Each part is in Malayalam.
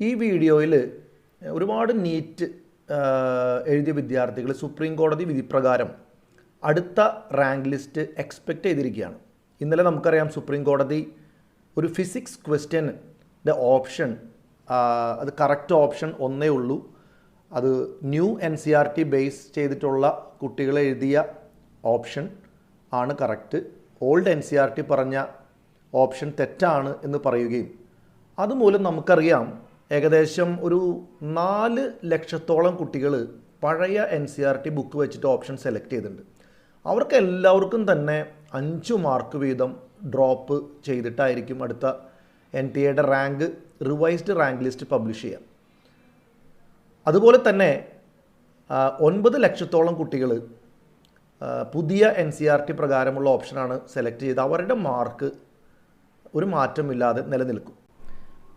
ഈ വീഡിയോയിൽ ഒരുപാട് നീറ്റ് എഴുതിയ വിദ്യാർത്ഥികൾ സുപ്രീം കോടതി വിധിപ്രകാരം അടുത്ത റാങ്ക് ലിസ്റ്റ് എക്സ്പെക്റ്റ് ചെയ്തിരിക്കുകയാണ്. ഇന്നലെ നമുക്കറിയാം സുപ്രീം കോടതി ഒരു ഫിസിക്സ് ക്വസ്റ്റ്യൻ്റെ ഓപ്ഷൻ അത് കറക്റ്റ് ഓപ്ഷൻ ഒന്നേ ഉള്ളൂ. അത് ന്യൂ NCERT ബേസ് ചെയ്തിട്ടുള്ള കുട്ടികൾ എഴുതിയ ഓപ്ഷൻ ആണ് കറക്റ്റ്. ഓൾഡ് NCERT പറഞ്ഞ ഓപ്ഷൻ തെറ്റാണ് എന്ന് പറയുകയും അതുമൂലം നമുക്കറിയാം ഏകദേശം ഒരു 4 ലക്ഷത്തോളം കുട്ടികൾ പഴയ NCERT ബുക്ക് വെച്ചിട്ട് ഓപ്ഷൻ സെലക്ട് ചെയ്തിട്ടുണ്ട്. അവർക്ക് എല്ലാവർക്കും തന്നെ 5 മാർക്ക് വീതം ഡ്രോപ്പ് ചെയ്തിട്ടായിരിക്കും അടുത്ത NTA rank revised rank list publish ചെയ്യുക. അതുപോലെ തന്നെ 9 ലക്ഷത്തോളം കുട്ടികൾ പുതിയ NCERT പ്രകാരമുള്ള ഓപ്ഷനാണ് സെലക്ട് ചെയ്ത് അവരുടെ മാർക്ക് ഒരു മാറ്റമില്ലാതെ നിലനിൽക്കും.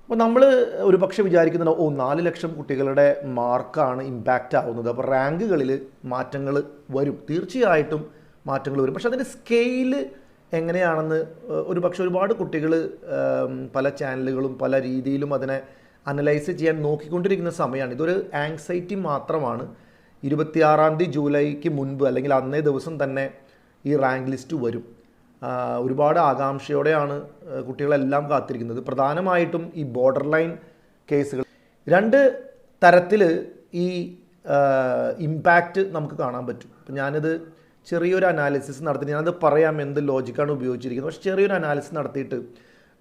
അപ്പോൾ നമ്മൾ ഒരു പക്ഷേ വിചാരിക്കുന്നുണ്ട് 4 ലക്ഷം കുട്ടികളുടെ മാർക്കാണ് ഇമ്പാക്റ്റ് ആവുന്നത്, അപ്പോൾ റാങ്കുകളിൽ മാറ്റങ്ങൾ വരും. തീർച്ചയായിട്ടും മാറ്റങ്ങൾ വരും. പക്ഷേ അതിൻ്റെ സ്കെയില് എങ്ങനെയാണെന്ന് ഒരു പക്ഷേ ഒരുപാട് കുട്ടികൾ പല ചാനലുകളും പല രീതിയിലും അതിനെ അനലൈസ് ചെയ്യാൻ നോക്കിക്കൊണ്ടിരിക്കുന്ന സമയമാണ്. ഇതൊരു ആങ്സൈറ്റി മാത്രമാണ്. 26 ജൂലൈക്ക് മുൻപ് അല്ലെങ്കിൽ അന്നേ ദിവസം തന്നെ ഈ റാങ്ക് ലിസ്റ്റ് വരും. ഒരുപാട് ആകാംക്ഷയോടെയാണ് കുട്ടികളെല്ലാം കാത്തിരിക്കുന്നത്. പ്രധാനമായിട്ടും ഈ ബോർഡർ ലൈൻ കേസുകൾ 2 തരത്തിൽ ഈ ഇമ്പാക്റ്റ് നമുക്ക് കാണാൻ പറ്റും. അപ്പം ഞാനിത് ചെറിയൊരു അനാലിസിസ് നടത്തിയിട്ട് ഞാനത് പറയാം എന്ത് ലോജിക്കാണ് ഉപയോഗിച്ചിരിക്കുന്നത്. പക്ഷേ ചെറിയൊരു അനാലിസിസ് നടത്തിയിട്ട്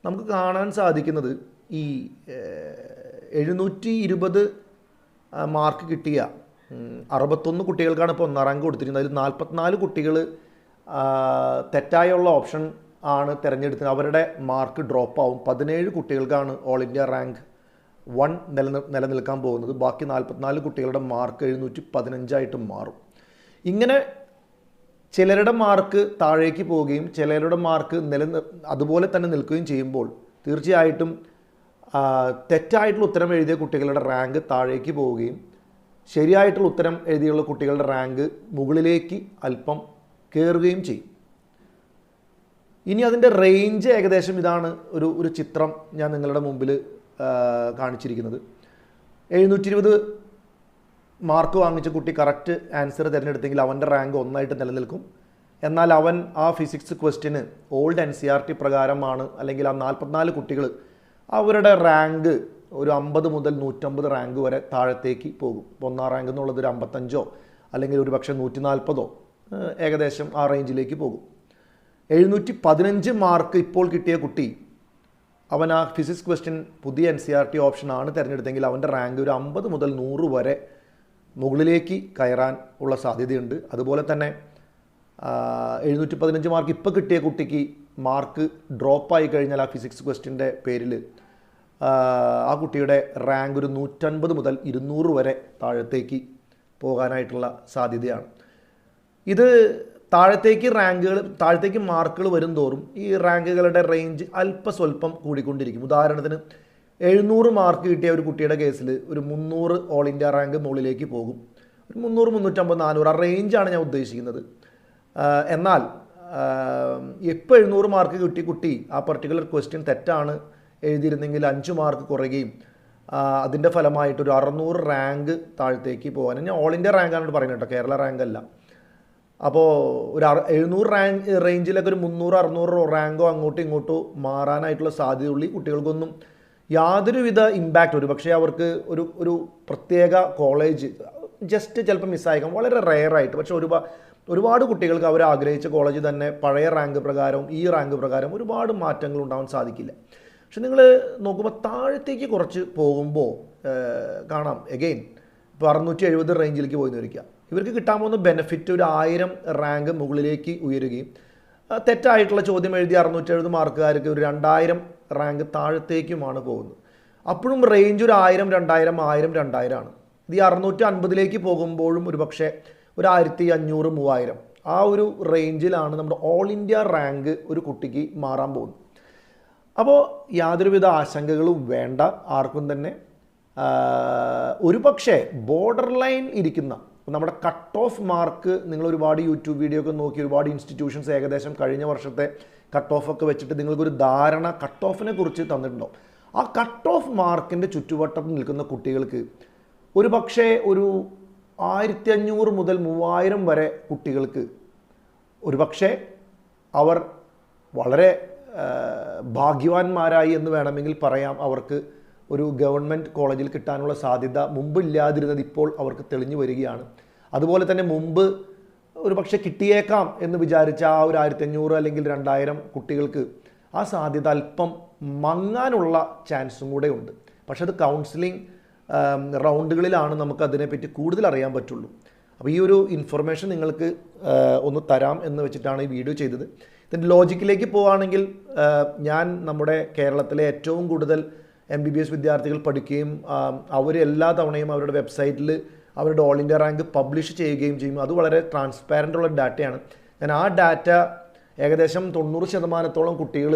നമുക്ക് കാണാൻ സാധിക്കുന്നത് ഈ 720 മാർക്ക് കിട്ടിയ 61 കുട്ടികൾക്കാണ് ഇപ്പോൾ 1ാം റാങ്ക് കൊടുത്തിരിക്കുന്നത്. അതിൽ 44 കുട്ടികൾ തെറ്റായുള്ള ഓപ്ഷൻ ആണ് തിരഞ്ഞെടുത്തത്. അവരുടെ മാർക്ക് ഡ്രോപ്പ് ആവും. 17 കുട്ടികൾക്കാണ് ഓൾ ഇന്ത്യ റാങ്ക് 1 നിലനിൽക്കാൻ പോകുന്നത്. ബാക്കി 44 കുട്ടികളുടെ മാർക്ക് 715 മാറും. ഇങ്ങനെ ചിലരുടെ മാർക്ക് താഴേക്ക് പോവുകയും ചിലരുടെ മാർക്ക് അതുപോലെ തന്നെ നിൽക്കുകയും ചെയ്യുമ്പോൾ തീർച്ചയായിട്ടും തെറ്റായിട്ടുള്ള ഉത്തരം എഴുതിയ കുട്ടികളുടെ റാങ്ക് താഴേക്ക് പോവുകയും ശരിയായിട്ടുള്ള ഉത്തരം എഴുതിയുള്ള കുട്ടികളുടെ റാങ്ക് മുകളിലേക്ക് അല്പം കയറുകയും ചെയ്യും. ഇനി അതിൻ്റെ റേഞ്ച് ഏകദേശം ഇതാണ്. ഒരു ചിത്രം ഞാൻ നിങ്ങളുടെ മുമ്പിൽ കാണിച്ചിരിക്കുന്നത്. 720 മാർക്ക് വാങ്ങിച്ച കുട്ടി കറക്റ്റ് ആൻസർ തിരഞ്ഞെടുത്തെങ്കിൽ അവൻ്റെ റാങ്ക് 1 നിലനിൽക്കും. എന്നാൽ അവൻ ആ ഫിസിക്സ് ക്വസ്റ്റ്യന് ഓൾഡ് NCERT പ്രകാരമാണ് അല്ലെങ്കിൽ ആ 44 കുട്ടികൾ അവരുടെ റാങ്ക് ഒരു 50 മുതൽ 150 റാങ്ക് വരെ താഴത്തേക്ക് പോകും. 1ാം റാങ്ക് എന്നുള്ളത് ഒരു 55 അല്ലെങ്കിൽ ഒരു പക്ഷേ 140 ഏകദേശം ആ റേഞ്ചിലേക്ക് പോകും. 715 മാർക്ക് ഇപ്പോൾ കിട്ടിയ കുട്ടി അവൻ ആ ഫിസിക്സ് ക്വസ്റ്റ്യൻ പുതിയ NCERT ഓപ്ഷനാണ് തിരഞ്ഞെടുത്തെങ്കിൽ അവൻ്റെ റാങ്ക് ഒരു 50 മുതൽ 100 വരെ മുകളിലേക്ക് കയറാൻ ഉള്ള സാധ്യതയുണ്ട്. അതുപോലെ തന്നെ 715 മാർക്ക് ഇപ്പോൾ കിട്ടിയ കുട്ടിക്ക് മാർക്ക് ഡ്രോപ്പായി കഴിഞ്ഞാൽ ആ ഫിസിക്സ് ക്വസ്റ്റ്യൻ്റെ പേരിൽ ആ കുട്ടിയുടെ റാങ്ക് ഒരു 150 മുതൽ 200 വരെ താഴത്തേക്ക് പോകാനായിട്ടുള്ള സാധ്യതയാണ്. ഇത് താഴത്തേക്ക് മാർക്കുകൾ വരും തോറും ഈ റാങ്കുകളുടെ റേഞ്ച് അല്പസ്വല്പം കൂടിക്കൊണ്ടിരിക്കും. ഉദാഹരണത്തിന് 700 മാർക്ക് കിട്ടിയ ഒരു കുട്ടിയുടെ കേസിൽ ഒരു 300 ഓൾ ഇന്ത്യ റാങ്ക് മുകളിലേക്ക് പോകും. ഒരു 300, 350, 400 ആ റേഞ്ചാണ് ഞാൻ ഉദ്ദേശിക്കുന്നത്. എന്നാൽ ഇപ്പോൾ 700 മാർക്ക് കിട്ടിയ കുട്ടി ആ പർട്ടിക്കുലർ ക്വസ്റ്റ്യൻ തെറ്റാണ് എഴുതിയിരുന്നെങ്കിൽ 5 മാർക്ക് കുറയുകയും അതിൻ്റെ ഫലമായിട്ട് ഒരു 600 റാങ്ക് താഴത്തേക്ക് പോകാൻ, ഞാൻ ഓൾ ഇന്ത്യ റാങ്കാണ് പറയുന്നത് കേട്ടോ, കേരള റാങ്ക് അല്ല. അപ്പോൾ ഒരു 700 റേഞ്ചിലൊക്കെ ഒരു 300, 600 റാങ്കോ അങ്ങോട്ടും ഇങ്ങോട്ടോ മാറാനായിട്ടുള്ള സാധ്യതയുള്ള ഈ കുട്ടികൾക്കൊന്നും യാതൊരുവിധ ഇമ്പാക്റ്റ്, ഒരു പക്ഷേ അവർക്ക് ഒരു പ്രത്യേക കോളേജ് ജസ്റ്റ് ചിലപ്പോൾ മിസ്സായേക്കാം, വളരെ റെയറായിട്ട്. പക്ഷേ ഒരുപാട് കുട്ടികൾക്ക് അവർ ആഗ്രഹിച്ച കോളേജ് തന്നെ പഴയ റാങ്ക് പ്രകാരവും ഈ റാങ്ക് പ്രകാരം ഒരുപാട് മാറ്റങ്ങൾ ഉണ്ടാവാൻ സാധിക്കില്ല. പക്ഷെ നിങ്ങൾ നോക്കുമ്പോൾ താഴത്തേക്ക് കുറച്ച് പോകുമ്പോൾ കാണാം എഗെയിൻ ഇപ്പോൾ 670 റേഞ്ചിലേക്ക് പോയി നിൽക്കുക. ഇവർക്ക് കിട്ടാൻ പോകുന്ന ബെനിഫിറ്റ് ഒരു 1000 റാങ്ക് മുകളിലേക്ക് ഉയരുകയും തെറ്റായിട്ടുള്ള ചോദ്യം എഴുതി 670 മാർക്കുകാർക്ക് ഒരു 2000 റാങ്ക് താഴത്തേക്കുമാണ് പോകുന്നത്. അപ്പോഴും റേഞ്ച് ഒരു 1000, 2000, 1000, 2000 ആണ്. ഇത് ഈ 650ലേക്ക് പോകുമ്പോഴും ഒരു പക്ഷേ ഒരു 1500, 3000 ആ ഒരു റേഞ്ചിലാണ് നമ്മുടെ ഓൾ ഇന്ത്യ റാങ്ക് ഒരു കുട്ടിക്ക് മാറാൻ പോകുന്നത്. അപ്പോൾ യാതൊരുവിധ ആശങ്കകളും വേണ്ട ആർക്കും തന്നെ. ഒരു പക്ഷേ ബോർഡർ ലൈൻ ഇരിക്കുന്ന നമ്മുടെ കട്ട് ഓഫ് മാർക്ക് നിങ്ങൾ ഒരുപാട് യൂട്യൂബ് വീഡിയോ ഒക്കെ നോക്കി ഒരുപാട് ഇൻസ്റ്റിറ്റ്യൂഷൻസ് ഏകദേശം കഴിഞ്ഞ വർഷത്തെ കട്ട് ഓഫ് ഒക്കെ വെച്ചിട്ട് നിങ്ങൾക്കൊരു ധാരണ കട്ട് ഓഫിനെ കുറിച്ച് തന്നിട്ടുണ്ടോ. ആ കട്ട് ഓഫ് മാർക്കിൻ്റെ ചുറ്റുവട്ടത്തിൽ നിൽക്കുന്ന കുട്ടികൾക്ക് ഒരു പക്ഷേ ഒരു 1500 മുതൽ 3000 വരെ കുട്ടികൾക്ക് ഒരു പക്ഷേ അവർ വളരെ ഭാഗ്യവാന്മാരായി എന്ന് വേണമെങ്കിൽ പറയാം. അവർക്ക് ഒരു ഗവൺമെൻറ് കോളേജിൽ കിട്ടാനുള്ള സാധ്യത മുമ്പില്ലാതിരുന്നത് ഇപ്പോൾ അവർക്ക് തെളിഞ്ഞു വരികയാണ്. അതുപോലെ തന്നെ മുമ്പ് ഒരു പക്ഷേ കിട്ടിയേക്കാം എന്ന് വിചാരിച്ച ആ ഒരു 1500 അല്ലെങ്കിൽ 2000 കുട്ടികൾക്ക് ആ സാധ്യത അല്പം മങ്ങാനുള്ള ചാൻസും കൂടെ ഉണ്ട്. പക്ഷെ അത് കൗൺസിലിംഗ് റൗണ്ടുകളിലാണ് നമുക്ക് അതിനെപ്പറ്റി കൂടുതൽ അറിയാൻ പറ്റുള്ളൂ. അപ്പോൾ ഈ ഒരു ഇൻഫർമേഷൻ നിങ്ങൾക്ക് ഒന്ന് തരാം എന്ന് വെച്ചിട്ടാണ് ഈ വീഡിയോ ചെയ്തത്. ഇതിൻ്റെ ലോജിക്കിലേക്ക് പോവുകയാണെങ്കിൽ ഞാൻ നമ്മുടെ കേരളത്തിലെ ഏറ്റവും കൂടുതൽ MBBS വിദ്യാർത്ഥികൾ പഠിക്കുകയും അവർ എല്ലാ തവണയും അവരുടെ വെബ്സൈറ്റിൽ അവരുടെ ഓൾ ഇന്ത്യ റാങ്ക് പബ്ലിഷ് ചെയ്യുകയും ചെയ്യും. അത് വളരെ ട്രാൻസ്പാരൻ്റ് ഉള്ള ഡാറ്റയാണ്. ഞാൻ ആ ഡാറ്റ ഏകദേശം 90% കുട്ടികൾ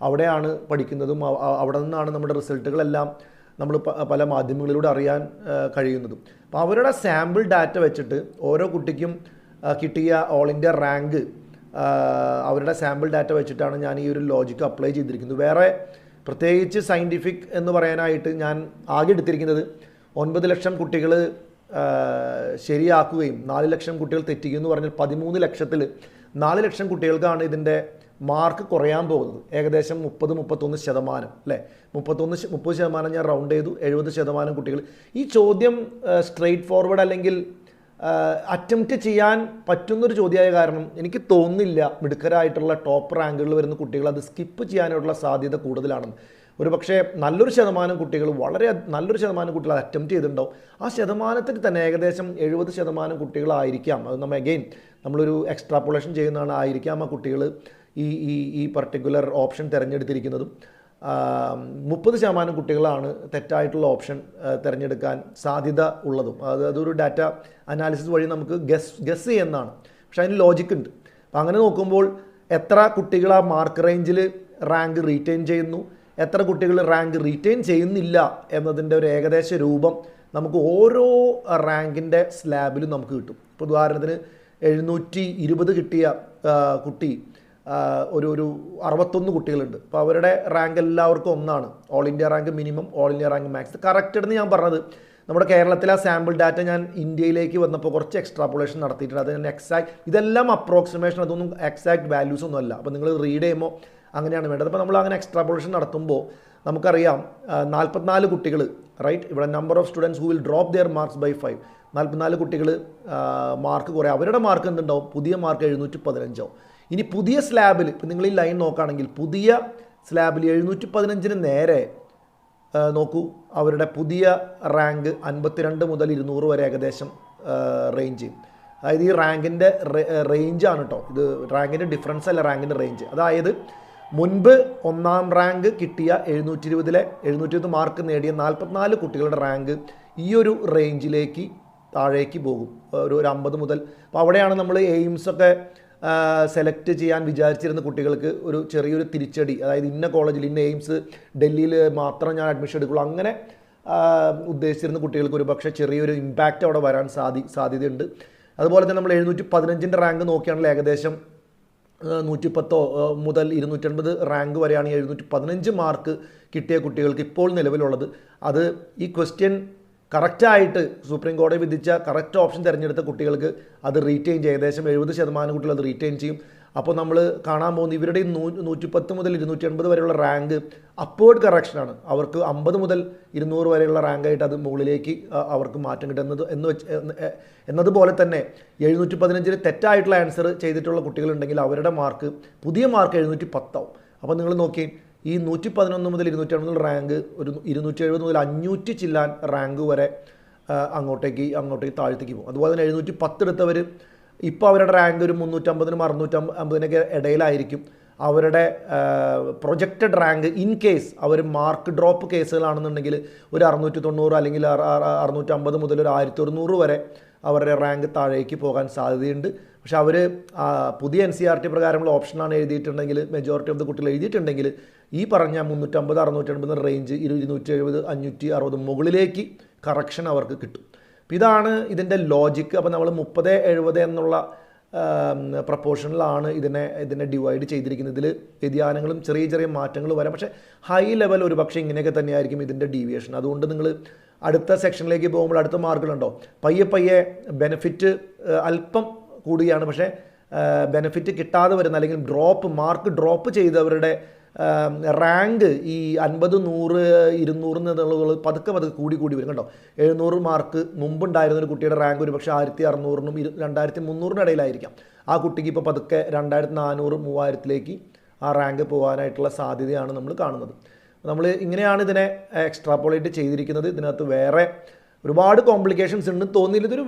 അവിടെയാണ് പഠിക്കുന്നതും അവിടെ നിന്നാണ് നമ്മുടെ റിസൾട്ടുകളെല്ലാം നമ്മൾ പല മാധ്യമങ്ങളിലൂടെ അറിയാൻ കഴിയുന്നതും. അപ്പോൾ അവരുടെ സാമ്പിൾ ഡാറ്റ വെച്ചിട്ട് ഓരോ കുട്ടിക്കും കിട്ടിയ ഓൾ ഇന്ത്യ റാങ്ക് അവരുടെ സാമ്പിൾ ഡാറ്റ വെച്ചിട്ടാണ് ഞാൻ ഈ ഒരു ലോജിക്ക് അപ്ലൈ ചെയ്തിരിക്കുന്നത്. വേറെ പ്രത്യേകിച്ച് സയൻറ്റിഫിക് എന്ന് പറയാനായിട്ട് ഞാൻ ആകെ എടുത്തിരിക്കുന്നത് 9 ലക്ഷം കുട്ടികൾ ശരിയാക്കുകയും 4 ലക്ഷം കുട്ടികൾ തെറ്റിക്കും എന്ന് പറഞ്ഞാൽ 13 ലക്ഷത്തിൽ 4 ലക്ഷം കുട്ടികൾക്കാണ് ഇതിൻ്റെ മാർക്ക് കുറയാൻ പോകുന്നത്. ഏകദേശം 30-31% അല്ലേ, 30% ഞാൻ റൗണ്ട് ചെയ്തു. 70% കുട്ടികൾ. ഈ ചോദ്യം സ്ട്രെയിറ്റ് ഫോർവേഡ് അല്ലെങ്കിൽ അറ്റംപ്റ്റ് ചെയ്യാൻ പറ്റുന്നൊരു ചോദ്യമായ കാരണം എനിക്ക് തോന്നുന്നില്ല മിടുക്കരായിട്ടുള്ള ടോപ്പ് റാങ്കുകളിൽ വരുന്ന കുട്ടികൾ അത് സ്കിപ്പ് ചെയ്യാനുള്ള സാധ്യത കൂടുതലാണെന്ന്. ഒരു പക്ഷേ നല്ലൊരു ശതമാനം കുട്ടികൾ, വളരെ നല്ലൊരു ശതമാനം കുട്ടികൾ അത് അറ്റംപ്റ്റ് ചെയ്തിട്ടുണ്ടാവും. ആ ശതമാനത്തിൽ തന്നെ ഏകദേശം 70% കുട്ടികളായിരിക്കാം, അത് നമ്മളൊരു എക്സ്ട്രാപ്പുലേഷൻ ചെയ്യുന്നതാണ്, ആയിരിക്കാം ആ കുട്ടികൾ ഈ പർട്ടിക്കുലർ ഓപ്ഷൻ തിരഞ്ഞെടുത്തിരിക്കുന്നതും. 30% കുട്ടികളാണ് തെറ്റായിട്ടുള്ള ഓപ്ഷൻ തിരഞ്ഞെടുക്കാൻ സാധ്യത ഉള്ളതും. അതൊരു ഡാറ്റ അനാലിസിസ് വഴി നമുക്ക് ഗസ് ചെയ്യുന്നതാണ്. പക്ഷേ അതിന് ലോജിക്ക് ഉണ്ട്. അപ്പം അങ്ങനെ നോക്കുമ്പോൾ എത്ര കുട്ടികൾ ആ മാർക്ക് റേഞ്ചിൽ റാങ്ക് റീറ്റെയിൻ ചെയ്യുന്നു, എത്ര കുട്ടികൾ റാങ്ക് റീറ്റെയിൻ ചെയ്യുന്നില്ല എന്നതിൻ്റെ ഒരു ഏകദേശ രൂപം നമുക്ക് ഓരോ റാങ്കിൻ്റെ സ്ലാബിലും നമുക്ക് കിട്ടും. ഇപ്പോൾ ഉദാഹരണത്തിന് 720 കിട്ടിയ കുട്ടി ഒരു 61 കുട്ടികളുണ്ട്. അപ്പോൾ അവരുടെ റാങ്ക് എല്ലാവർക്കും ഒന്നാണ്. All India rank minimum, all India rank max. Correct എന്ന് ഞാൻ പറഞ്ഞത് നമ്മുടെ കേരളത്തിലെ ആ സാമ്പിൾ ഡാറ്റ ഞാൻ ഇന്ത്യയിലേക്ക് വന്നപ്പോൾ കുറച്ച് എക്സ്ട്രാപ്പുലേഷൻ നടത്തിയിട്ടുണ്ട്. അത് ഞാൻ ഇതെല്ലാം അപ്രോക്സിമേഷൻ, അതൊന്നും എക്സാക്ട് വാല്യൂസ് ഒന്നും അല്ല. അപ്പോൾ നിങ്ങൾ റീഡ് ചെയ്യുമ്പോൾ അങ്ങനെയാണ് വേണ്ടത്. അപ്പോൾ നമ്മൾ അങ്ങനെ എക്സ്ട്രാപ്പുലേഷൻ നടത്തുമ്പോൾ നമുക്കറിയാം 44 കുട്ടികൾ, റൈറ്റ്, ഇവിടെ number of students who will drop their marks by 5. 44 കുട്ടികൾ മാർക്ക് കുറേ. അവരുടെ മാർക്ക് എന്തുണ്ടാവും? പുതിയ മാർക്ക് 715 ആവും. ഇനി പുതിയ സ്ലാബിൽ ഇപ്പം നിങ്ങൾ ഈ ലൈൻ നോക്കുകയാണെങ്കിൽ പുതിയ സ്ലാബിൽ 715 നേരെ നോക്കൂ, അവരുടെ പുതിയ റാങ്ക് 52 മുതൽ 200 വരെ ഏകദേശം റേഞ്ച് ചെയ്യും. അതായത് ഈ റാങ്കിൻ്റെ റേഞ്ചാണ് കേട്ടോ, ഇത് റാങ്കിൻ്റെ ഡിഫറൻസ് അല്ല, റാങ്കിൻ്റെ റേഞ്ച്. അതായത് മുൻപ് ഒന്നാം റാങ്ക് കിട്ടിയ 720 മാർക്ക് നേടിയ 44 കുട്ടികളുടെ റാങ്ക് ഈ ഒരു റേഞ്ചിലേക്ക് താഴേക്ക് പോകും, ഒരു 50 മുതൽ. അപ്പോൾ അവിടെയാണ് നമ്മൾ എയിംസൊക്കെ സെലക്ട് ചെയ്യാൻ വിചാരിച്ചിരുന്ന കുട്ടികൾക്ക് ഒരു ചെറിയൊരു തിരിച്ചടി. അതായത് ഇന്ന കോളേജിൽ, ഇന്ന എയിംസ് ഡൽഹിയിൽ മാത്രം ഞാൻ അഡ്മിഷൻ എടുക്കുള്ളൂ, അങ്ങനെ ഉദ്ദേശിച്ചിരുന്ന കുട്ടികൾക്ക് ഒരു പക്ഷേ ചെറിയൊരു ഇമ്പാക്റ്റ് അവിടെ വരാൻ സാധ്യതയുണ്ട്. അതുപോലെ തന്നെ നമ്മൾ 715 റാങ്ക് നോക്കുകയാണെങ്കിൽ ഏകദേശം 110 മുതൽ 250 റാങ്ക് വരെയാണ് 715 മാർക്ക് കിട്ടിയ കുട്ടികൾക്ക് ഇപ്പോൾ നിലവിലുള്ളത്. അത് ഈ ക്വസ്റ്റ്യൻ കറക്റ്റായിട്ട് സുപ്രീം കോടതി വിധിച്ച കറക്റ്റ് ഓപ്ഷൻ തിരഞ്ഞെടുത്ത കുട്ടികൾക്ക് അത് റീറ്റെയിൻ ചെയ്യും. ഏകദേശം 70% കുട്ടികൾ അത് റീറ്റെയിൻ ചെയ്യും. അപ്പോൾ നമ്മൾ കാണാൻ പോകുന്നത് ഇവരുടെ 110 മുതൽ 280 വരെയുള്ള റാങ്ക് അപ്വേർഡ് കറക്ഷനാണ്. അവർക്ക് 50 മുതൽ 200 വരെയുള്ള റാങ്കായിട്ട് അത് മുകളിലേക്ക് അവർക്ക് മാറ്റം കിട്ടുന്നത് എന്നതുപോലെ തന്നെ 715 തെറ്റായിട്ടുള്ള ആൻസർ ചെയ്തിട്ടുള്ള കുട്ടികളുണ്ടെങ്കിൽ അവരുടെ മാർക്ക്, പുതിയ മാർക്ക് 710 ആവും. അപ്പോൾ നിങ്ങൾ നോക്കി, ഈ 111 മുതൽ 250 റാങ്ക് ഒരു 270 മുതൽ 500 ചില്ലാൻ റാങ്ക് വരെ അങ്ങോട്ടേക്ക് താഴത്തേക്ക് പോകും. അതുപോലെ തന്നെ 710 എടുത്തവർ ഇപ്പോൾ അവരുടെ റാങ്ക് ഒരു 350-നും 650-നൊക്കെ ഇടയിലായിരിക്കും. അവരുടെ പ്രൊജക്റ്റഡ് റാങ്ക് ഇൻ കേസ് അവർ മാർക്ക് ഡ്രോപ്പ് കേസുകളാണെന്നുണ്ടെങ്കിൽ ഒരു 690 അല്ലെങ്കിൽ 650 മുതൽ ഒരു 1100 വരെ അവരുടെ റാങ്ക് താഴേക്ക് പോകാൻ സാധ്യതയുണ്ട്. പക്ഷെ അവർ പുതിയ NCERT പ്രകാരമുള്ള ഓപ്ഷനാണ് എഴുതിയിട്ടുണ്ടെങ്കിൽ, മെജോറിറ്റി ഓഫ് ദ കുട്ടികൾ എഴുതിയിട്ടുണ്ടെങ്കിൽ ഈ പറഞ്ഞ 350-650 റേഞ്ച് 270-560 മുകളിലേക്ക് കറക്ഷൻ അവർക്ക് കിട്ടും. അപ്പോൾ ഇതാണ് ഇതിൻ്റെ ലോജിക്ക്. അപ്പോൾ നമ്മൾ 30-70 എന്നുള്ള പ്രപ്പോർഷനിലാണ് ഇതിനെ ഡിവൈഡ് ചെയ്തിരിക്കുന്നത്. ഇതിൽ വ്യതിയാനങ്ങളും ചെറിയ ചെറിയ മാറ്റങ്ങളും വരാം. പക്ഷേ ഹൈ ലെവൽ ഒരു പക്ഷേ ഇങ്ങനെയൊക്കെ തന്നെയായിരിക്കും ഇതിൻ്റെ ഡീവിയേഷൻ. അതുകൊണ്ട് നിങ്ങൾ അടുത്ത സെക്ഷനിലേക്ക് പോകുമ്പോൾ അടുത്ത മാർക്കുകളുണ്ടോ പയ്യെ ബെനിഫിറ്റ് അല്പം കൂടുകയാണ്. പക്ഷേ ബെനിഫിറ്റ് കിട്ടാതെ വരുന്ന അല്ലെങ്കിൽ മാർക്ക് ഡ്രോപ്പ് ചെയ്തവരുടെ റാങ്ക് ഈ 50, 100, 200 എന്നുള്ളത് പതുക്കെ കൂടി വരും കേട്ടോ. 700 മാർക്ക് മുമ്പുണ്ടായിരുന്ന ഒരു കുട്ടിയുടെ റാങ്ക് ഒരു പക്ഷേ 1600-നും 2300-നും ഇടയിലായിരിക്കാം. ആ കുട്ടിക്ക് ഇപ്പോൾ പതുക്കെ 2400, 3000-ലേക്ക് ആ റാങ്ക് പോകാനായിട്ടുള്ള സാധ്യതയാണ് നമ്മൾ കാണുന്നത്. നമ്മൾ ഇങ്ങനെയാണ് ഇതിനെ എക്സ്ട്രാപോളേറ്റ് ചെയ്തിരിക്കുന്നത്. ഇതിനകത്ത് വേറെ ഒരുപാട് കോംപ്ലിക്കേഷൻസ് ഉണ്ടെന്ന് തോന്നിയില്ല. ഇതൊരു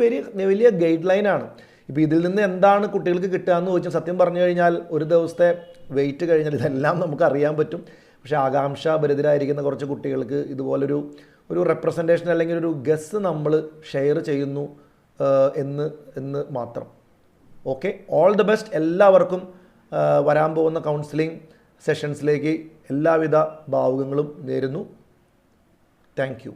വലിയ ഗൈഡ് ലൈനാണ്. ഇപ്പോൾ ഇതിൽ നിന്ന് എന്താണ് കുട്ടികൾക്ക് കിട്ടുക എന്ന് ചോദിച്ചാൽ സത്യം പറഞ്ഞു കഴിഞ്ഞാൽ ഒരു ദിവസത്തെ വെയിറ്റ് കഴിഞ്ഞാൽ ഇതെല്ലാം നമുക്ക് അറിയാൻ പറ്റും. പക്ഷേ ആകാംക്ഷാഭരിതരായിരിക്കുന്ന കുറച്ച് കുട്ടികൾക്ക് ഇതുപോലൊരു റെപ്രസെൻറ്റേഷൻ അല്ലെങ്കിൽ ഒരു ഗസ് നമ്മൾ ഷെയർ ചെയ്യുന്നു എന്ന് മാത്രം. ഓക്കെ, ഓൾ ദി ബെസ്റ്റ് എല്ലാവർക്കും. വരാൻ പോകുന്ന കൗൺസിലിംഗ് സെഷൻസിലേക്ക് എല്ലാവിധ ഭാവുകങ്ങളും നേരുന്നു. Thank you.